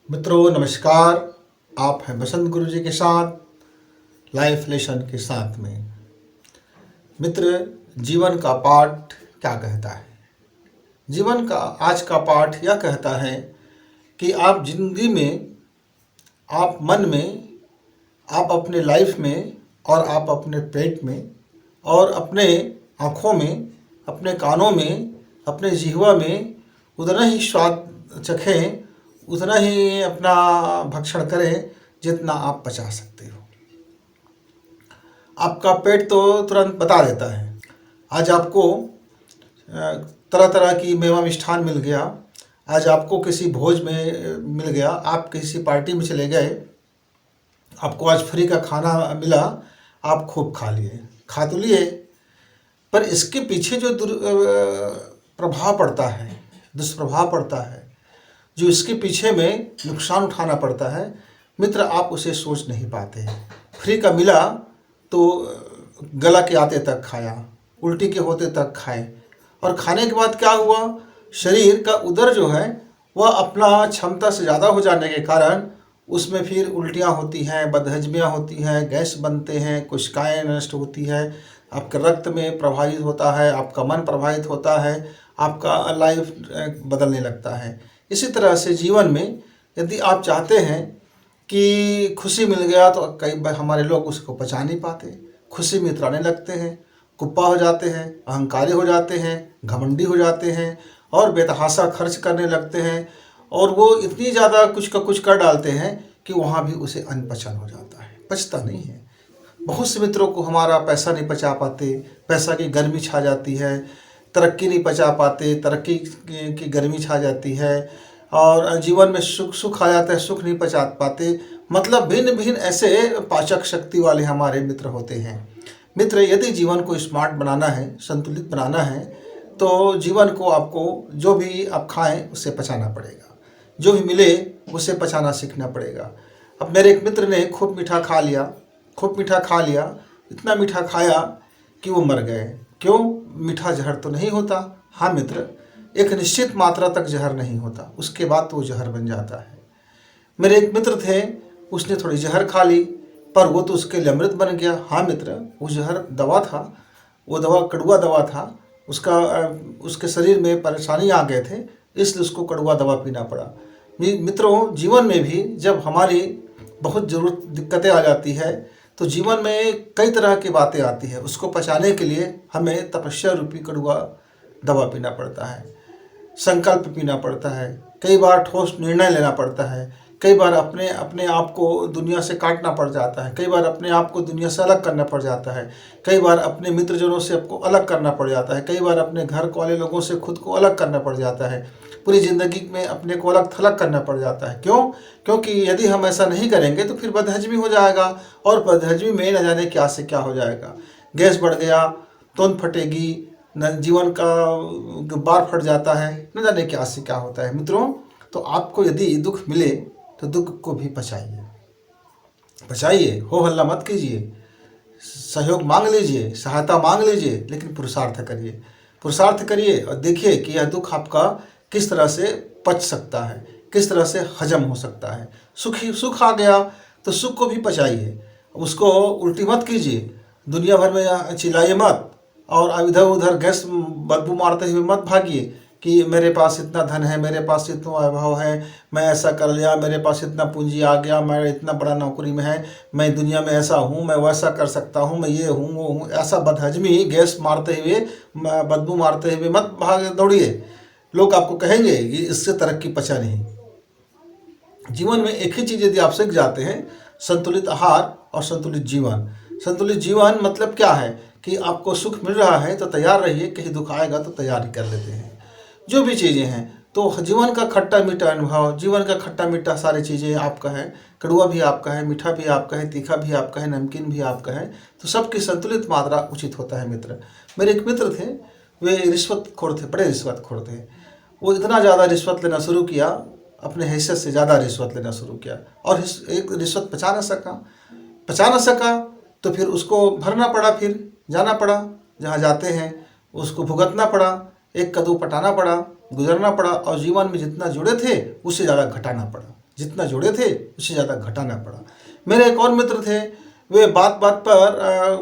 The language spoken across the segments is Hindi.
मित्रों नमस्कार। आप हैं बसंत गुरु जी के साथ लाइफ लेसन के साथ में। मित्र, जीवन का पाठ क्या कहता है? जीवन का आज का पाठ यह कहता है कि आप जिंदगी में, आप मन में, आप अपने लाइफ में और आप अपने पेट में और अपने आँखों में, अपने कानों में, अपने जिह्वा में उतना ही स्वाद चखें, उतना ही अपना भक्षण करें जितना आप पचा सकते हो। आपका पेट तो तुरंत बता देता है। आज आपको तरह तरह की मेवा मिष्ठान मिल गया, आज आपको किसी भोज में मिल गया, आप किसी पार्टी में चले गए, आपको आज फ्री का खाना मिला, आप खूब खा लिए, खा तो लिए, पर इसके पीछे जो प्रभाव पड़ता है, दुष्प्रभाव पड़ता है, जो इसके पीछे में नुकसान उठाना पड़ता है, मित्र आप उसे सोच नहीं पाते हैं। फ्री का मिला तो गला के आते तक खाया, उल्टी के होते तक खाए, और खाने के बाद क्या हुआ? शरीर का उदर जो है वह अपना क्षमता से ज़्यादा हो जाने के कारण उसमें फिर उल्टियाँ होती हैं, बदहजमियाँ होती हैं, गैस बनते हैं, कोशिकाएँ नष्ट होती है, आपके रक्त में प्रभावित होता है, आपका मन प्रभावित होता है, आपका लाइफ बदलने लगता है। इसी तरह से जीवन में यदि आप चाहते हैं कि खुशी मिल गया तो कई बार हमारे लोग उसको पचा नहीं पाते, खुशी में इतराने लगते हैं, कुप्पा हो जाते हैं, अहंकारी हो जाते हैं, घमंडी हो जाते हैं और बेतहाशा खर्च करने लगते हैं, और वो इतनी ज़्यादा कुछ का कुछ कर डालते हैं कि वहाँ भी उसे अनपचन हो जाता है, पचता नहीं है। बहुत से मित्रों को हमारा पैसा नहीं पचा पाते, पैसा की गर्मी छा जाती है, तरक्की नहीं पचा पाते, तरक्की की गर्मी छा जाती है, और जीवन में सुख आ जाता है, सुख नहीं पचा पाते। मतलब भिन्न भिन्न ऐसे पाचक शक्ति वाले हमारे मित्र होते हैं। मित्र, यदि जीवन को स्मार्ट बनाना है, संतुलित बनाना है, तो जीवन को आपको जो भी आप खाएं उससे पचाना पड़ेगा, जो भी मिले उसे पचाना सीखना पड़ेगा। अब मेरे एक मित्र ने खूब मीठा खा लिया, खूब मीठा खा लिया, इतना मीठा खाया कि वो मर गए। क्यों? मीठा जहर तो नहीं होता। हाँ मित्र, एक निश्चित मात्रा तक जहर नहीं होता, उसके बाद तो वो जहर बन जाता है। मेरे एक मित्र थे, उसने थोड़ी जहर खा ली, पर वो तो उसके लिए अमृत बन गया। हाँ मित्र, वो जहर दवा था, वो दवा कड़वा दवा था, उसके शरीर में परेशानी आ गए थे, इसलिए उसको कड़वा दवा पीना पड़ा। मित्रों, जीवन में भी जब हमारी बहुत ज़रूरत दिक्कतें आ जाती है तो जीवन में कई तरह की बातें आती है, उसको पचाने के लिए हमें तपस्या रूपी कड़वा दवा पीना पड़ता है, संकल्प पीना पड़ता है, कई बार ठोस निर्णय लेना पड़ता है, कई बार अपने अपने आप को दुनिया से काटना पड़ जाता है, कई बार अपने आप को दुनिया से अलग करना पड़ जाता है, कई बार अपने मित्रजनों से आपको अलग करना पड़ जाता है, कई बार अपने घर वाले लोगों से खुद को अलग करना पड़ जाता है, पूरी ज़िंदगी में अपने को अलग थलग करना पड़ जाता है। क्यों? क्योंकि यदि हम ऐसा नहीं करेंगे तो फिर बदहजमी हो जाएगा, और बदहजमी में न जाने क्या से क्या हो जाएगा। गैस बढ़ गया, तोंद फटेगी, न जीवन का गुब्बार फट जाता है, न जाने क्या से क्या होता है। मित्रों, तो आपको यदि दुख मिले तो दुख को भी पचाइए, पचाइए, हो हल्ला मत कीजिए, सहयोग मांग लीजिए, सहायता मांग लीजिए, लेकिन पुरुषार्थ करिए, पुरुषार्थ करिए और देखिए कि यह दुख आपका किस तरह से पच सकता है, किस तरह से हजम हो सकता है। सुख आ गया तो सुख को भी पचाइए, उसको उल्टी मत कीजिए, दुनिया भर में चिल्लाइए मत, और इधर उधर गैस बदबू मारते हुए मत भागिए कि मेरे पास इतना धन है, मेरे पास इतना वैभव है, मैं ऐसा कर लिया, मेरे पास इतना पूंजी आ गया, मैं इतना बड़ा नौकरी में है, मैं दुनिया में ऐसा हूँ, मैं वैसा कर सकता हूँ, मैं ये हूँ वो हूँ। ऐसा बदहजमी गैस मारते हुए, बदबू मारते हुए मत भाग दौड़िए। लोग आपको कहेंगे कि इससे तरक्की पचा नहीं। जीवन में एक ही चीज़ यदि आप सीख जाते हैं, संतुलित आहार और संतुलित जीवन। संतुलित जीवन मतलब क्या है कि आपको सुख मिल रहा है तो तैयार रहिए, कहीं दुख आएगा तो तैयारी कर लेते हैं। जो भी चीज़ें हैं, तो जीवन का खट्टा मीठा अनुभव, जीवन का खट्टा मीठा सारी चीज़ें आपका है, कड़वा भी आपका है, मीठा भी आपका है, तीखा भी आपका है, नमकीन भी आपका है, तो सबकी संतुलित मात्रा उचित होता है। मित्र, मेरे एक मित्र थे, वे रिश्वतखोर थे, बड़े रिश्वतखोर थे। वो इतना ज़्यादा रिश्वत लेना शुरू किया, अपने हैसियत से ज़्यादा रिश्वत लेना शुरू किया, और एक रिश्वत पचा ना सका तो फिर उसको भरना पड़ा, फिर जाना पड़ा, जहाँ जाते हैं उसको भुगतना पड़ा, एक कदू पटाना पड़ा, गुजरना पड़ा, और जीवन में जितना जुड़े थे उससे ज़्यादा घटाना पड़ा। जितना जोड़े थे उससे ज़्यादा घटाना पड़ा। मेरे एक और मित्र थे, वे बात बात पर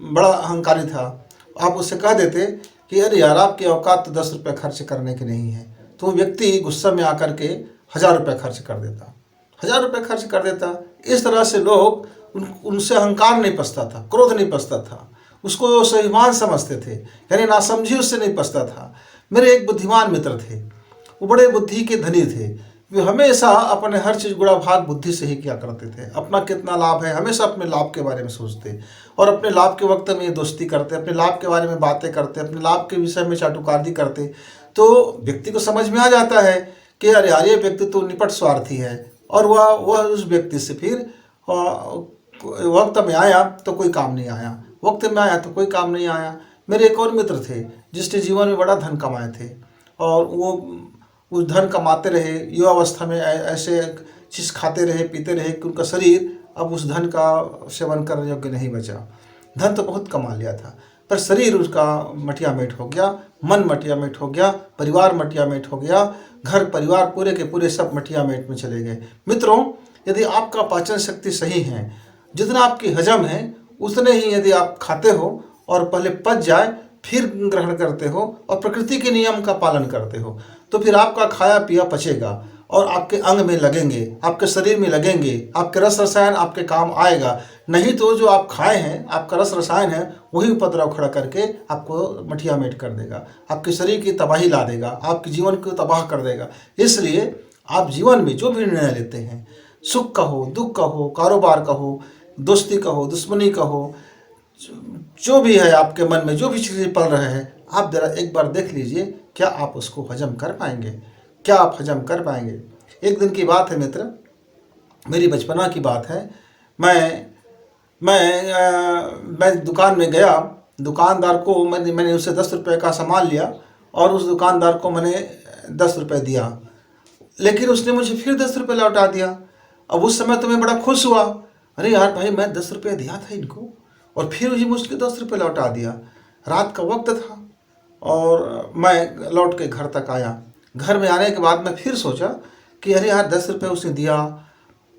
बड़ा अहंकारी था। आप उससे कह देते कि अरे यार, आपकी औकात तो 10 रुपये खर्च करने की नहीं है, तो वो व्यक्ति गुस्सा में आकर के 1000 रुपये खर्च कर देता, 1000 रुपये खर्च कर देता। इस तरह से लोग उनसे अहंकार नहीं पसता था, क्रोध नहीं पसता था, उसको स्वाभिमान समझते थे, यानी नासमझी उससे नहीं पसता था। मेरे एक बुद्धिमान मित्र थे, वो बड़े बुद्धि के धनी थे। वे हमेशा अपने हर चीज़ गुणा भाग बुद्धि से ही किया करते थे। अपना कितना लाभ है, हमेशा अपने लाभ के बारे में सोचते और अपने लाभ के वक्त में दोस्ती करते, अपने लाभ के बारे में बातें करते, अपने लाभ के विषय में चाटुकारदी करते। तो व्यक्ति को समझ में आ जाता है कि अरे यार, ये व्यक्ति तो निपट स्वार्थी है, और वह उस व्यक्ति से फिर वक्त में आया तो कोई काम नहीं आया, वक्त में आया तो कोई काम नहीं आया। मेरे एक और मित्र थे जिसने जीवन में बड़ा धन कमाए थे, और वो उस धन कमाते रहे, युवावस्था में ऐसे चीज़ खाते रहे, पीते रहे कि उनका शरीर अब उस धन का सेवन करने योग्य नहीं बचा। धन तो बहुत कमा लिया था, पर शरीर उसका मटिया मेट हो गया, मन मटिया मेट हो गया, परिवार मटिया मेट हो गया, घर परिवार पूरे के पूरे सब मटिया मेट में चले गए। मित्रों, यदि आपका पाचन शक्ति सही है, जितना आपकी हजम है उतने ही यदि आप खाते हो और पहले पच जाए फिर ग्रहण करते हो और प्रकृति के नियम का पालन करते हो, तो फिर आपका खाया पिया पचेगा और आपके अंग में लगेंगे, आपके शरीर में लगेंगे, आपके रस रसायन आपके काम आएगा। नहीं तो जो आप खाए हैं, आपका रस रसायन है, वही उपद्रव खड़ा करके आपको मठिया मेट कर देगा, आपके शरीर की तबाही ला देगा, आपके जीवन को तबाह कर देगा। इसलिए आप जीवन में जो भी निर्णय लेते हैं, सुख का हो, दुख का हो, कारोबार का हो, दोस्ती का हो, दुश्मनी का हो, जो भी है आपके मन में जो भी चीज़ें पल रहे हैं, आप जरा एक बार देख लीजिए, क्या आप उसको हजम कर पाएंगे, क्या आप हजम कर पाएंगे। एक दिन की बात है मित्र, मेरी बचपना की बात है। मैं दुकान में गया, दुकानदार को मैंने उससे 10 रुपये का सामान लिया और उस दुकानदार को मैंने 10 रुपये दिया, लेकिन उसने मुझे फिर 10 रुपये लौटा दिया। अब उस समय तो मैं बड़ा खुश हुआ, अरे यार भाई, मैं 10 रुपये दिया था इनको और फिर मुझे 10 रुपये लौटा दिया। रात का वक्त था और मैं लौट के घर तक आया। घर में आने के बाद मैं फिर सोचा कि अरे यार, 10 रुपये उसने दिया,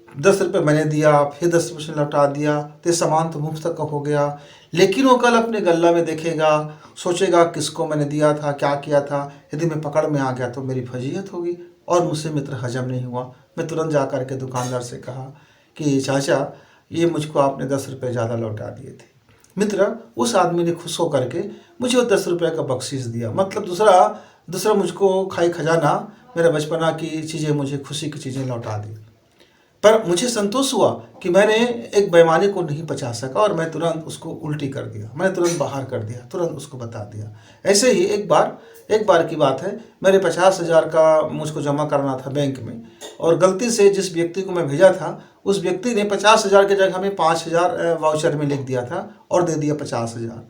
10 रुपये मैंने दिया, फिर 10 रुपये उसने लौटा दिया, तो सामान तो मुफ्त का हो गया। लेकिन वो कल अपने गल्ला में देखेगा, सोचेगा किसको मैंने दिया था, क्या किया था। यदि मैं पकड़ में आ गया तो मेरी फजीहत होगी और मुझसे मित्र हजम नहीं हुआ। मैं तुरंत जा कर के दुकानदार से कहा कि चाचा, ये मुझको आपने 10 रुपये ज़्यादा लौटा दिए थे। मित्र, उस आदमी ने खुश होकर के मुझे वो 10 रुपये का बख्शीश दिया। मतलब दूसरा मुझको खाई खजाना, मेरा बचपना की चीज़ें, मुझे खुशी की चीज़ें लौटा दी। पर मुझे संतोष हुआ कि मैंने एक बेईमानी को नहीं बचा सका और मैं तुरंत उसको उल्टी कर दिया, मैंने तुरंत बाहर कर दिया, तुरंत उसको बता दिया। ऐसे ही एक बार की बात है, मेरे 50,000 का मुझको जमा करना था बैंक में, और गलती से जिस व्यक्ति को मैं भेजा था उस व्यक्ति ने 50,000 की जगह में 5,000 वाउचर में लिख दिया था और दे दिया 50,000।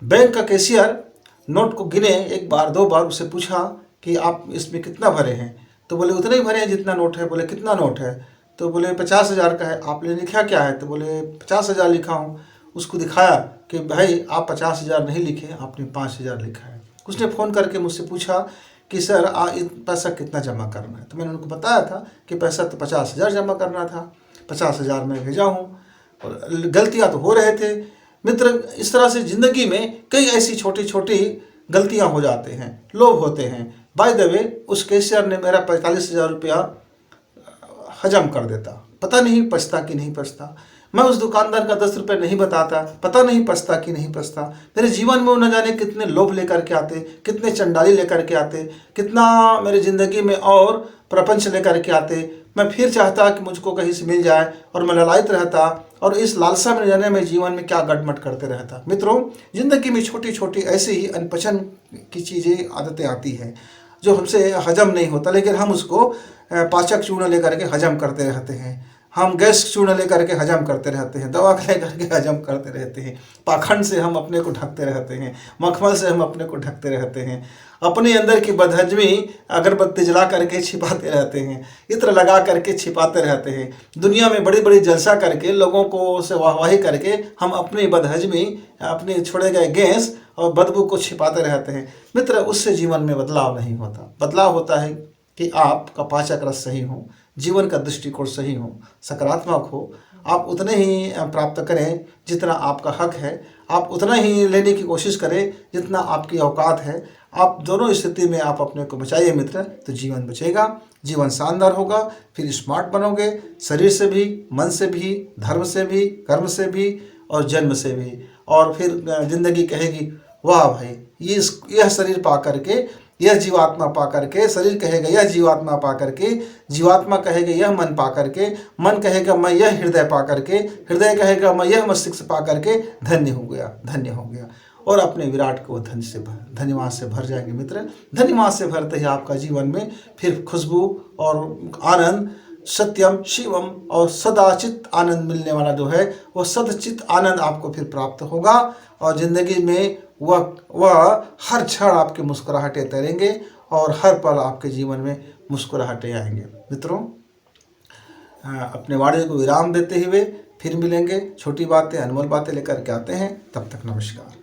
बैंक का कैशियर नोट को गिने, एक बार 2 बार, उससे पूछा कि आप इसमें कितना भरे हैं, तो बोले उतना ही भरे हैं जितना नोट है। बोले कितना नोट है, तो बोले 50,000 का है। आपने लिखा क्या है, तो बोले 50,000 लिखा हूँ। उसको दिखाया कि भाई, आप 50,000 नहीं लिखे, आपने 5,000 लिखा है। उसने फ़ोन करके मुझसे पूछा कि सर, पैसा कितना जमा करना है। तो मैंने उनको बताया था कि पैसा तो 50,000 जमा करना था, 50,000 मैं भेजा हूँ, और गलतियाँ तो हो रहे थे। मित्र, इस तरह से ज़िंदगी में कई ऐसी छोटी छोटी गलतियाँ हो जाते हैं, लोग होते हैं। बाय द वे, उस कैशियर ने मेरा 45,000 रुपया हजम कर देता, पता नहीं पछता कि नहीं पछता। मैं उस दुकानदार का 10 रुपये नहीं बताता, पता नहीं पछता कि नहीं पछता। मेरे जीवन में वो न जाने कितने लोभ लेकर के आते, कितने चंडाली लेकर के आते, कितना मेरे ज़िंदगी में और प्रपंच लेकर के आते। मैं फिर चाहता कि मुझको कहीं से मिल जाए और मैं ललायत रहता, और इस लालसा में जाने में जीवन में क्या गड़मट करते रहता। मित्रों, ज़िंदगी में छोटी छोटी ऐसी ही अनपसंद की चीज़ें, आदतें आती हैं जो हमसे हजम नहीं होता, लेकिन हम उसको पाचक चूर्ण लेकर के हजम करते रहते हैं। हम गैस चूर्ण लेकर के हजम करते रहते हैं, दवा लेकर के हजम करते रहते हैं, पाखंड से हम अपने को ढकते रहते हैं, मखमल से हम अपने को ढकते रहते हैं, अपने अंदर की बदहजमी अगरबत्ती जला करके छिपाते रहते हैं, इत्र लगा करके छिपाते रहते हैं। दुनिया में बड़ी बड़ी जलसा करके, लोगों को से वाहवाही करके हम अपनी बदहजमी, अपने छोड़े गए गैस और बदबू को छिपाते रहते हैं। मित्र, उससे जीवन में बदलाव नहीं होता। बदलाव होता है कि आपका पाचक रस सही हो, जीवन का दृष्टिकोण सही हो, सकारात्मक हो, आप उतने ही प्राप्त करें जितना आपका हक है, आप उतना ही लेने की कोशिश करें जितना आपकी औकात है। आप दोनों स्थिति में आप अपने को बचाइए मित्र, तो जीवन बचेगा, जीवन शानदार होगा, फिर स्मार्ट बनोगे, शरीर से भी, मन से भी, धर्म से भी, कर्म से भी और जन्म से भी। और फिर जिंदगी कहेगी वाह भाई, यह शरीर पा करके, यह जीवात्मा पा करके, शरीर कहेगा यह जीवात्मा पा करके, जीवात्मा कहेगा यह मन पा करके, मन कहेगा मैं यह हृदय पा करके, हृदय कहेगा मैं यह मस्तिष्क पा करके धन्य हो गया, धन्य हो गया। और अपने विराट को धन्यवाद से भर जाएंगे मित्र। धन्यवाद से भरते ही आपका जीवन में फिर खुशबू और आनंद, सत्यम शिवम और सदाचित आनंद मिलने वाला जो है वो सदचित आनंद आपको फिर प्राप्त होगा। और ज़िंदगी में वह हर क्षण आपके मुस्कुराहटें तैरेंगे और हर पल आपके जीवन में मुस्कुराहटें आएंगे। मित्रों, अपने वाणी को विराम देते हुए फिर मिलेंगे, छोटी बातें अनमोल बातें लेकर के आते हैं। तब तक नमस्कार।